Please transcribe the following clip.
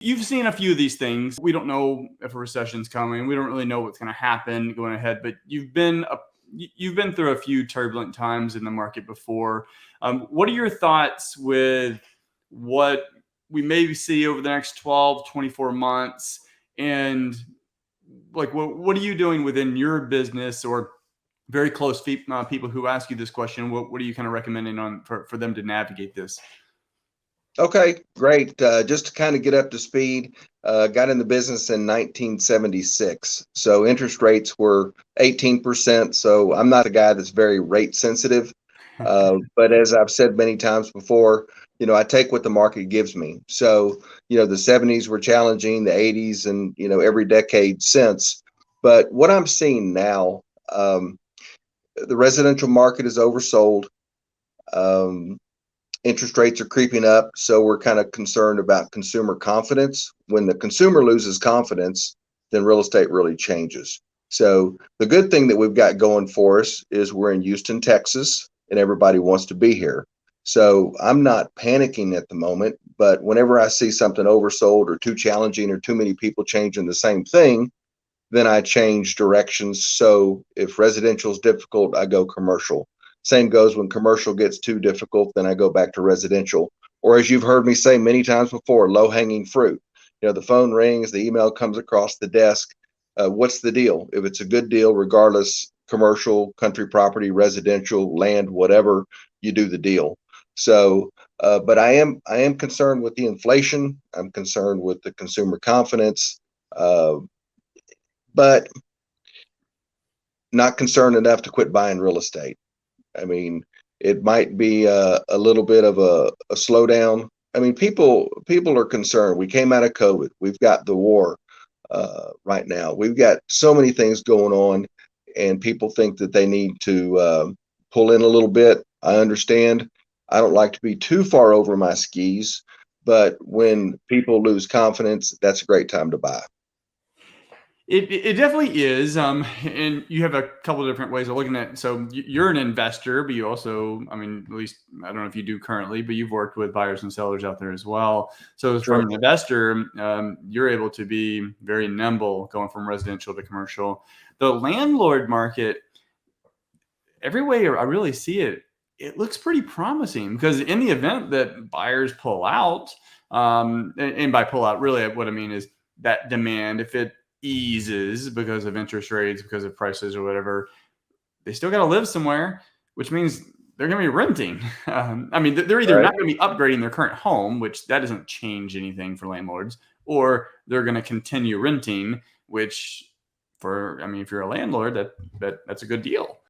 You've seen a few of these things. We don't know if a recession's coming. We don't really know what's going to happen going ahead, but you've been through a few turbulent times in the market before. What are your thoughts with what we may see over the next 12, 24 months? And like, what are you doing within your business or very close people who ask you this question? What are you kind of recommending for them to navigate this? Okay, great. Just to kind of get up to speed, got in the business in 1976. So interest rates were 18%. So I'm not a guy that's very rate sensitive. But as I've said many times before, I take what the market gives me. So, the 70s were challenging, the 80s, and, every decade since. But what I'm seeing now, the residential market is oversold. Um, Interest rates are creeping up, so we're kind of concerned about consumer confidence. When the consumer loses confidence, then real estate really changes. So the good thing that we've got going for us is we're in Houston, Texas, and everybody wants to be here. So I'm not panicking at the moment, but whenever I see something oversold or too challenging or too many people changing the same thing, then I change directions. So if residential is difficult, I go commercial. Same goes when commercial gets too difficult, then I go back to residential. Or as you've heard me say many times before, low hanging fruit. The phone rings, the email comes across the desk. What's the deal? If it's a good deal, regardless, commercial, country property, residential, land, whatever, you do the deal. So, but I am concerned with the inflation. I'm concerned with the consumer confidence. Uh, but not concerned enough to quit buying real estate. I mean, it might be a little bit of a slowdown. I mean, people are concerned. We came out of COVID. We've got the war right now. We've got so many things going on, and people think that they need to pull in a little bit. I understand. I don't like to be too far over my skis, but when people lose confidence, that's a great time to buy. It definitely is, and you have a couple of different ways of looking at it. So you're an investor, but you also, I mean, at least I don't know if you do currently, but you've worked with buyers and sellers out there as well. So from Sure. an investor, you're able to be very nimble going from residential to commercial. The landlord market, every way I really see it, it looks pretty promising because in the event that buyers pull out, and by pull out, really what I mean is that demand, if it eases because of interest rates, because of prices or whatever, they still got to live somewhere, which means they're going to be renting. I mean, they're either Right. not going to be upgrading their current home, which that doesn't change anything for landlords, or they're going to continue renting, which I mean, if you're a landlord, that's a good deal.